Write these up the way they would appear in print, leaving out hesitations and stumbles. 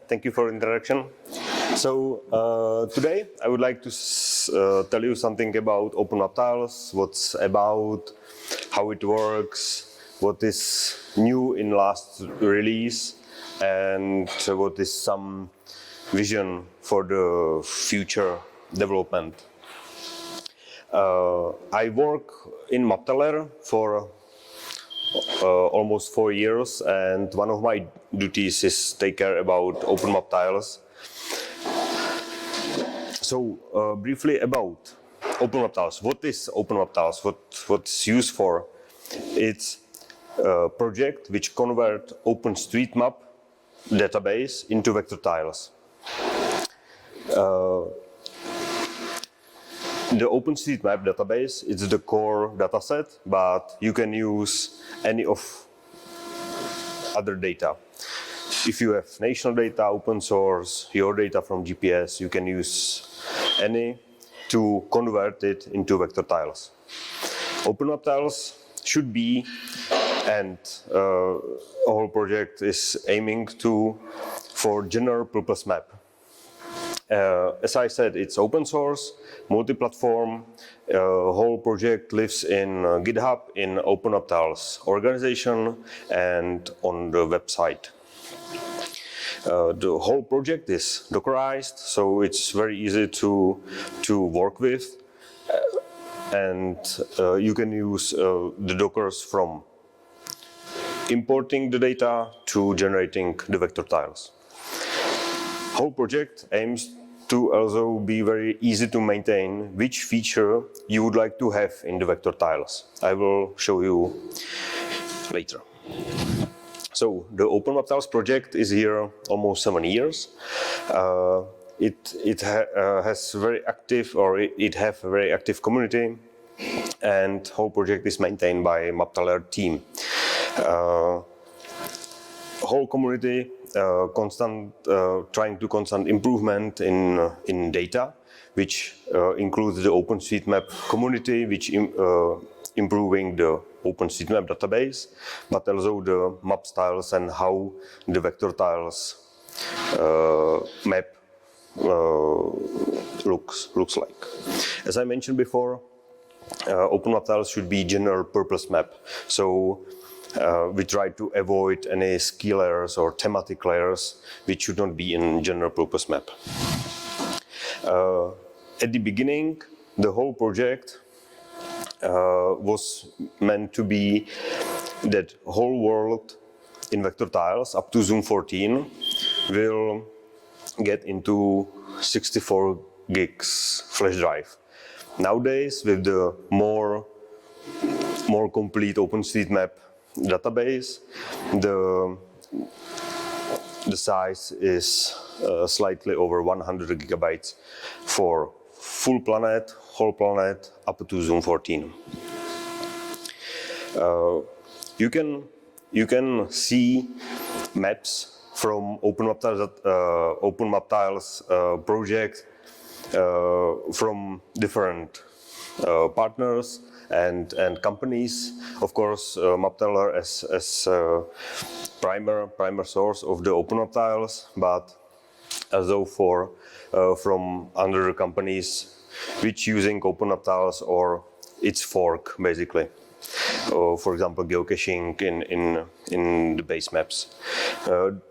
Thank you for the introduction. So today I would like to tell you something about OpenMapTiles, what's about, how it works, what is new in last release, and what is some vision for the future development. I work in MapLibre for almost 4 years, and one of my duties is take care about OpenMapTiles. So briefly about OpenMapTiles. What is OpenMapTiles? What's used for? It's a project which convert OpenStreetMap database into vector tiles. The OpenStreetMap database is the core dataset, but you can use any of other data. If you have national data, open source, your data from GPS, you can use any to convert it into vector tiles. OpenMapTiles should be, and our whole project is aiming for general purpose map. As I said, it's open source, multi-platform. Whole project lives in GitHub, in OpenMapTiles organization, and on the website. The whole project is Dockerized, so it's very easy to work with, and you can use the Dockers from importing the data to generating the vector tiles. Whole project aims to also be very easy to maintain which feature you would like to have in the vector tiles. I will show you later. So the OpenMapTiles project is here almost 7 years. It has very active, or it have a very active community, and whole project is maintained by MapLibre team. Whole community trying to constant improvement in data, which includes the OpenStreetMap community, which improving the OpenStreetMap database, but also the map styles and how the vector tiles map looks like. As I mentioned before, OpenMapTiles should be general purpose map. So we try to avoid any ski layers or thematic layers which should not be in general purpose map. At the beginning, the whole project was meant to be that whole world in vector tiles up to Zoom 14 will get into 64 gigs flash drive. Nowadays, with the more complete OpenStreetMap database, the size is slightly over 100 gigabytes for full planet, whole planet, up to Zoom 14. You can see maps from OpenMapTiles project from different partners and companies. Of course, MapLibre as primer source of the OpenMapTiles, but also from other companies which using OpenMapTiles or its fork basically. For example, geocaching in the base maps.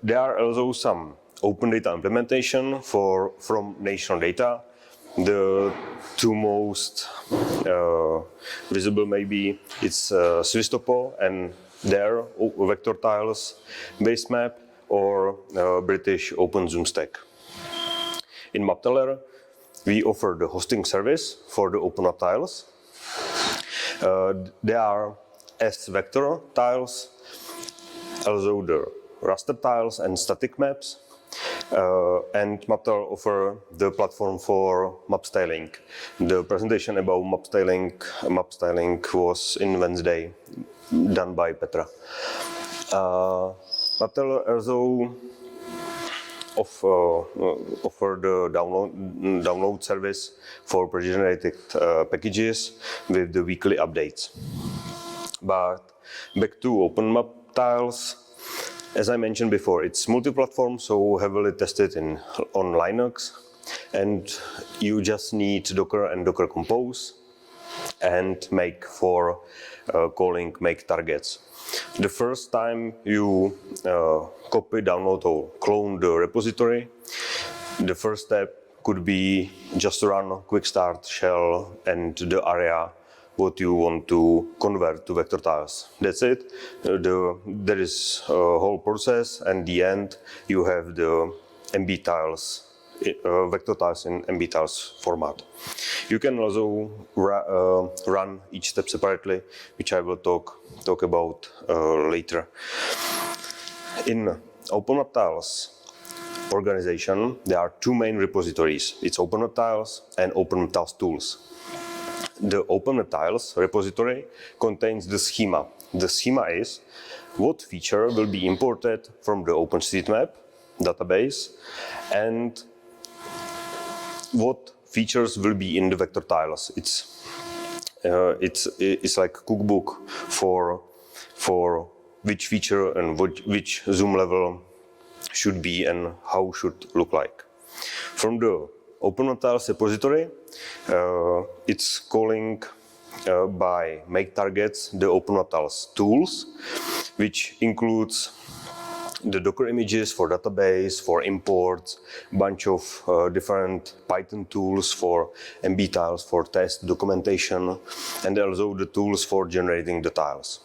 There are also some open data implementation from national data. The two most visible maybe it's Swisstopo and their vector tiles base map, or British OpenZoomStack. In MapLibre, we offer the hosting service for the OpenMapTiles. There are S-vector tiles, also the raster tiles and static maps. And MapLibre offer the platform for map styling. The presentation about map styling was in Wednesday, done by Petra. MapLibre also offer the download service for pre-generated packages with the weekly updates. But back to OpenMapTiles, As I mentioned before, it's multi-platform, so heavily tested on Linux, and you just need Docker and Docker Compose and make for calling make targets. The first time you copy, download, or clone the repository, the first step could be just run quick start shell and the area what you want to convert to vector tiles. That's it. There is a whole process, and the end you have the MB tiles, vector tiles in MB tiles format. You can also run each step separately, which I will talk about later. In OpenMapTiles organization, there are two main repositories. It's OpenMapTiles and OpenMapTiles tools. The OpenMapTiles repository contains the schema. The schema is what feature will be imported from the OpenStreetMap database and what features will be in the vector tiles. It's like a cookbook for which feature and which zoom level should be and how should look like. From the OpenMapTiles repository, it's calling by make targets the OpenMapTiles tools, which includes the Docker images for database, for imports, bunch of different Python tools for MB tiles, for test documentation, and also the tools for generating the tiles.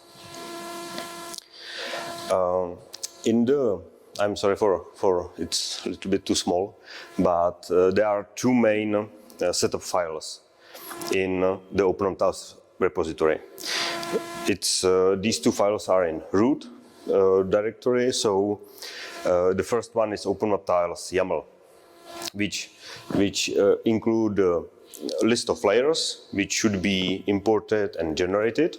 I'm sorry for it's a little bit too small, but there are two main setup files in the OpenMapTiles repository. These two files are in root directory. So the first one is OpenMapTiles YAML, which include a list of layers which should be imported and generated.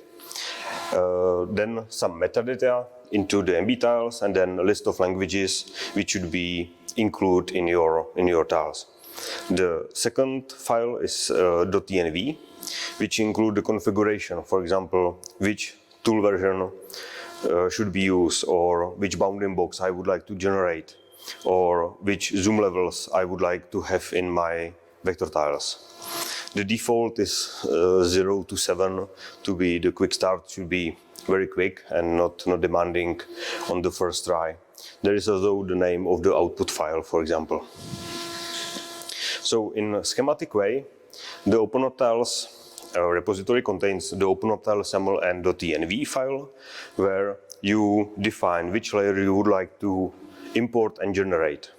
Then some metadata into the MB tiles, and then a list of languages which should be included in your tiles. The second file is .env, which include the configuration, for example, which tool version should be used, or which bounding box I would like to generate, or which zoom levels I would like to have in my vector tiles. The default is 0 to 7 to be the quick start should be very quick and not demanding on the first try. There is also the name of the output file, for example. So in a schematic way, the OpenMapTiles repository contains the OpenMapTiles YAML and .env file, where you define which layer you would like to import and generate.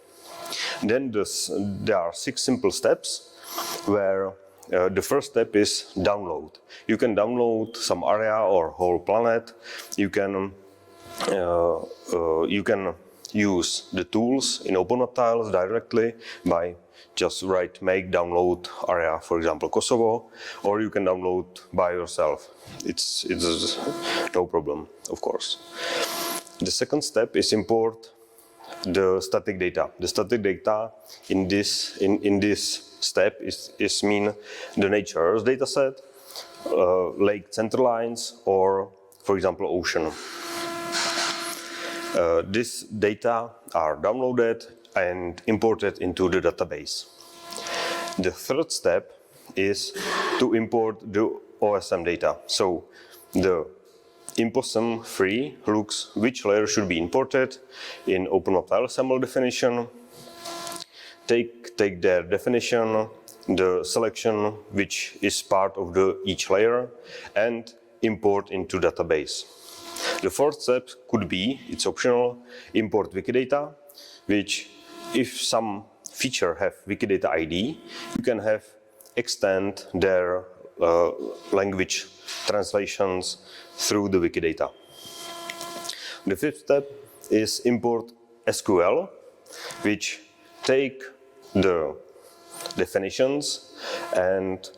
Then there are 6 simple steps, where the first step is download. You can download some area or whole planet. You can use the tools in OpenMapTiles directly by just write make download area, for example Kosovo, or you can download by yourself. It's no problem, of course. The second step is import the static data. The static data in this step is mean the Natural Earth data set, lake center lines, or for example ocean. This data are downloaded and imported into the database. The third step is to import the OSM data. So the ImpOSM 3 looks which layer should be imported in OpenMapTiles YAML definition, take their definition, the selection which is part of each layer, and import into database. The fourth step could be, it's optional, import Wikidata, which if some feature have Wikidata ID, you can have extend their language translations through the Wikidata. The fifth step is import SQL, which take the definitions and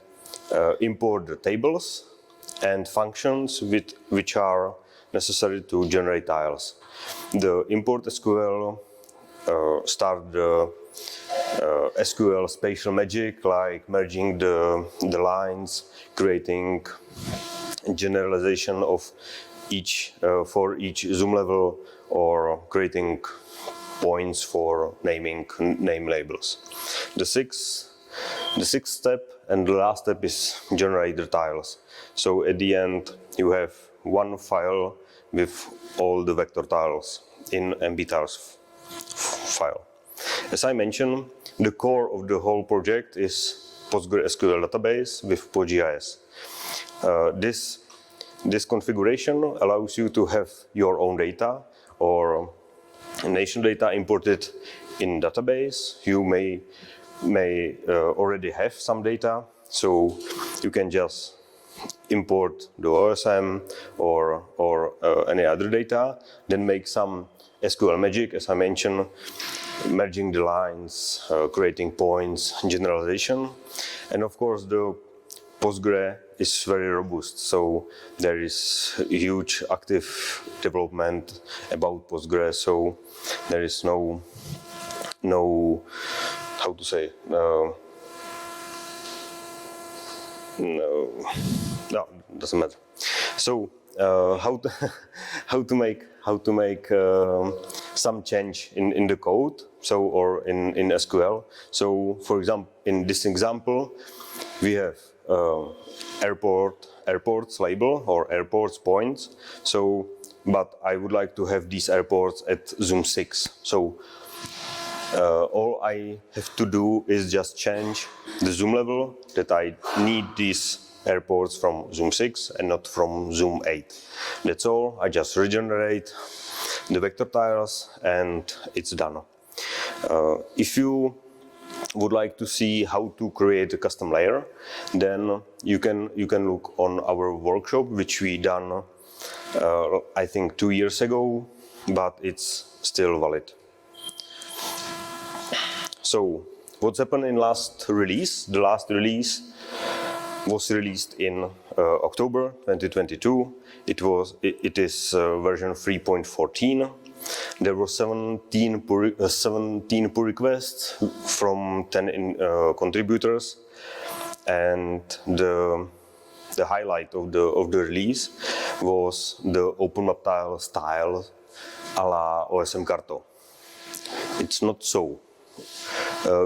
import the tables and functions which are necessary to generate tiles. The import SQL start the SQL spatial magic, like merging the lines, creating generalization of each for each zoom level or creating points for naming name labels. The sixth step and the last step is generate the tiles. So at the end you have one file with all the vector tiles in MB-tiles file. As I mentioned, the core of the whole project is PostgreSQL database with QGIS. This configuration allows you to have your own data or nation data imported in database. You may already have some data, so you can just import the OSM or any other data, then make some SQL magic, as I mentioned, merging the lines, creating points, generalization. And of course the Postgre is very robust, so there is a huge active development about Postgre, so there is no how to say, no, doesn't matter. So how to make some change in the code, so or in SQL. So for example, in this example, we have airports label or airports points. So, but I would like to have these airports at zoom 6. So all I have to do is just change the zoom level, that I need these airports from zoom 6 and not from zoom 8. That's all. I just regenerate the vector tiles and it's done. If you would like to see how to create a custom layer, then you can look on our workshop, which we done I think 2 years ago, but it's still valid. So what's happened in last release? The last release was released in October 2022. It is version 3.14. There were 17 pull requests from 10 contributors, and the highlight of the release was the OpenMapTile style a la OSM Carto. It's not so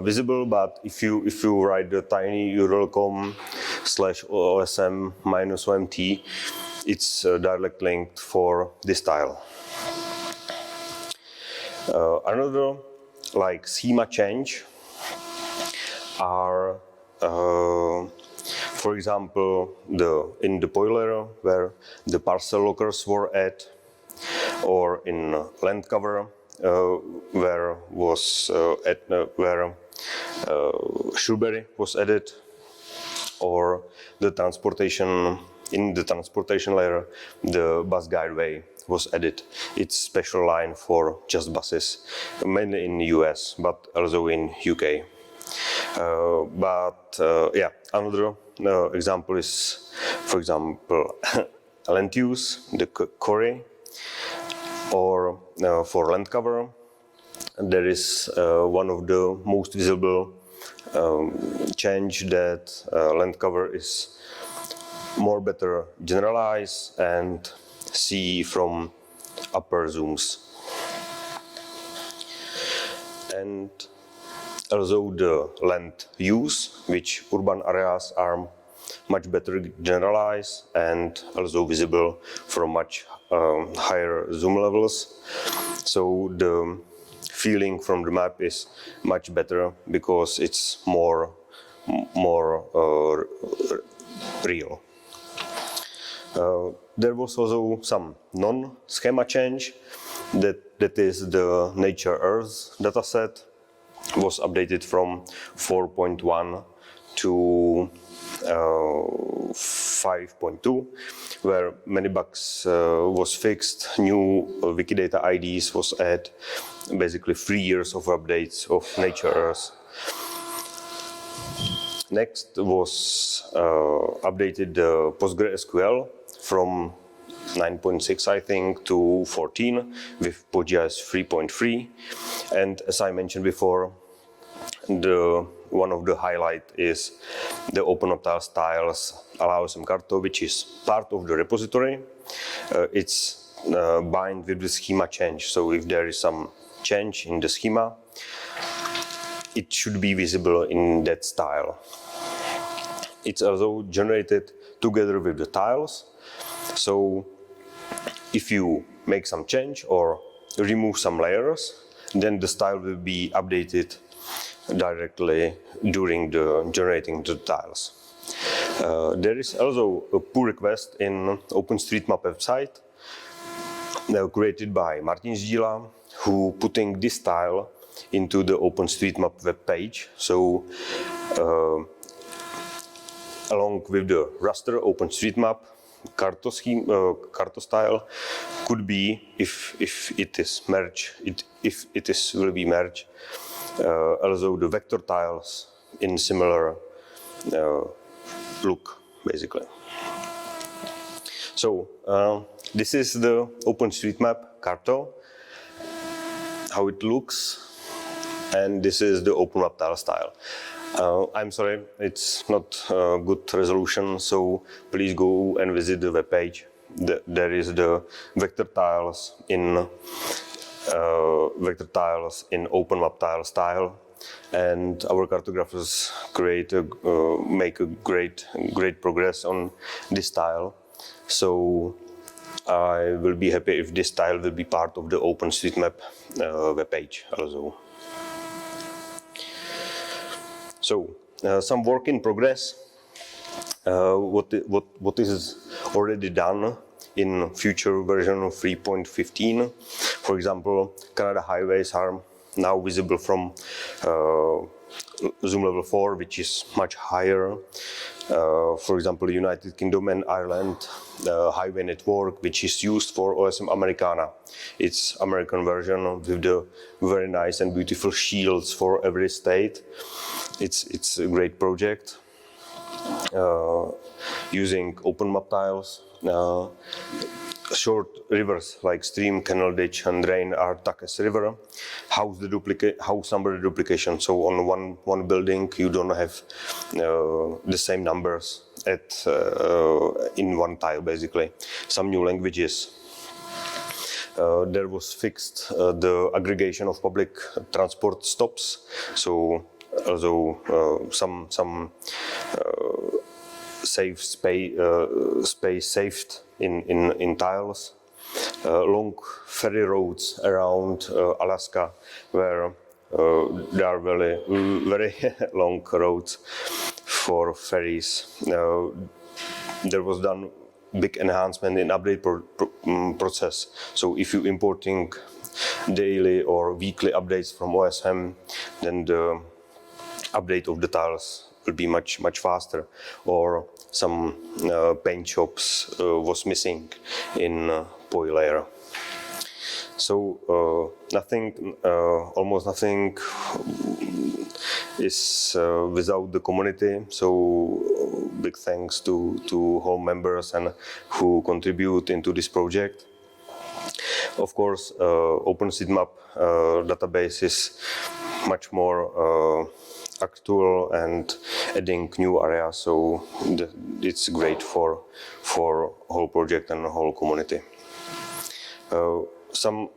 visible, but if you write the tiny url.com/OSM-OMT, it's a direct link for this style. Another like schema change are, for example, in the boiler where the parcel lockers were added, or in land cover where Shrewsbury was added, or the transportation layer, the bus guideway was added. It's special line for just buses, mainly in the US, but also in UK. Yeah, another example is, for example, land use, the quarry, or for land cover. There is one of the most visible change that land cover is more better generalized and see from upper zooms. And also the land use, which urban areas are much better generalized and also visible from much higher zoom levels. So the feeling from the map is much better because it's more real. There was also some non-schema change, that is the Nature Earth dataset was updated from 4.1 to 5.2, where many bugs was fixed, new Wikidata IDs was added, basically 3 years of updates of Nature Earth. Next was updated PostgreSQL from 9.6, I think, to 14 with QGIS 3.3. And as I mentioned before, one of the highlight is the OpenMapTiles tiles allows some Carto, which is part of the repository. It's bind with the schema change. So if there is some change in the schema, it should be visible in that style. It's also generated together with the tiles. So if you make some change or remove some layers, then the style will be updated directly during the generating the tiles. There is also a pull request in OpenStreetMap website created by Martin Zdíla, who putting this style into the OpenStreetMap web page. So along with the raster OpenStreetMap carto style could be, if it is merged, if it is will be merged, also the vector tiles in similar look, basically. So this is the OpenStreetMap carto, how it looks, and this is the OpenMapTile style. I'm sorry, it's not good resolution, so please go and visit the web page. There is the vector tiles in OpenMapTile style, and our cartographers make a great progress on this style. So I will be happy if this style will be part of the OpenStreetMap web page also. So some work in progress. What is already done in future version of 3.15. For example, Canada highways are now visible from zoom level 4, which is much higher. For example, United Kingdom and Ireland highway network, which is used for OSM Americana. It's American version with the very nice and beautiful shields for every state. It's a great project. Using OpenMapTiles, short rivers like stream, canal, ditch, and drain are tagged as river. House number duplication. So on one building, you don't have the same numbers in one tile, basically. Some new languages. There was fixed the aggregation of public transport stops. So also some safe space saved in tiles. Long ferry roads around Alaska, where there are very long roads for ferries. There was done big enhancement in update process. So if you importing daily or weekly updates from OSM, then the update of the tiles will be much faster. Or some paint shops was missing in PostgreSQL. So almost nothing is without the community. So big thanks to all members and who contribute into this project. Of course, OpenStreetMap database is much more actual and adding new areas, so it's great for whole project and the whole community. Some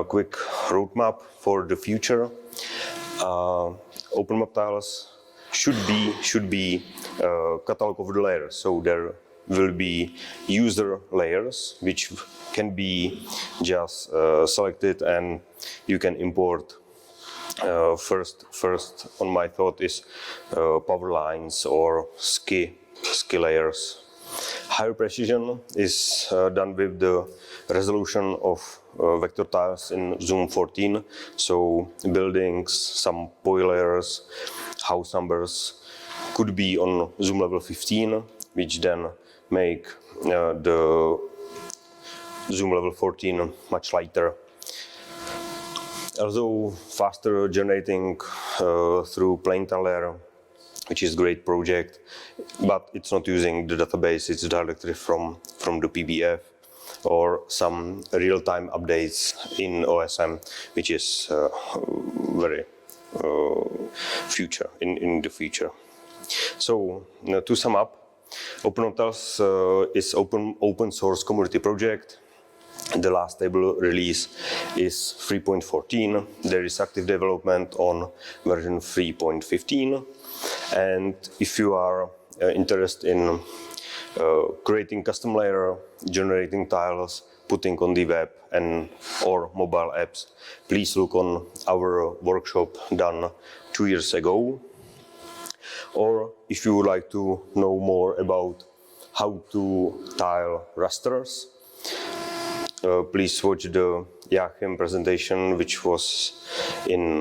quick roadmap for the future. OpenMapTiles should be catalog of the layers. So there will be user layers which can be just selected, and you can import. First on my thought is power lines or ski layers. Higher precision is done with the resolution of vector tiles in zoom 14. So buildings, some PostgreSQL, house numbers could be on zoom level 15, which then make the zoom level 14 much lighter. Also faster generating through plain tile layer, which is a great project, but it's not using the database, it's directly from the PBF, or some real-time updates in OSM, which is very future in the future. So to sum up, OpenMapTiles is open source community project. The last stable release is 3.14. There is active development on version 3.15. And if you are interested in creating custom layer, generating tiles, putting on the web and or mobile apps, please look on our workshop done 2 years ago. Or if you would like to know more about how to tile rasters, please watch the Joachim presentation, which was in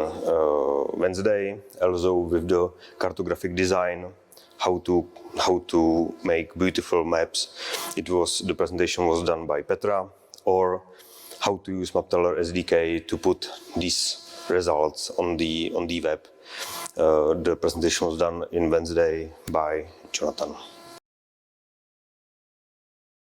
Wednesday, also with the cartographic design, how to make beautiful maps. The presentation was done by Petra, or how to use MapTiles SDK to put these results on the web. The presentation was done in Wednesday by Jonathan.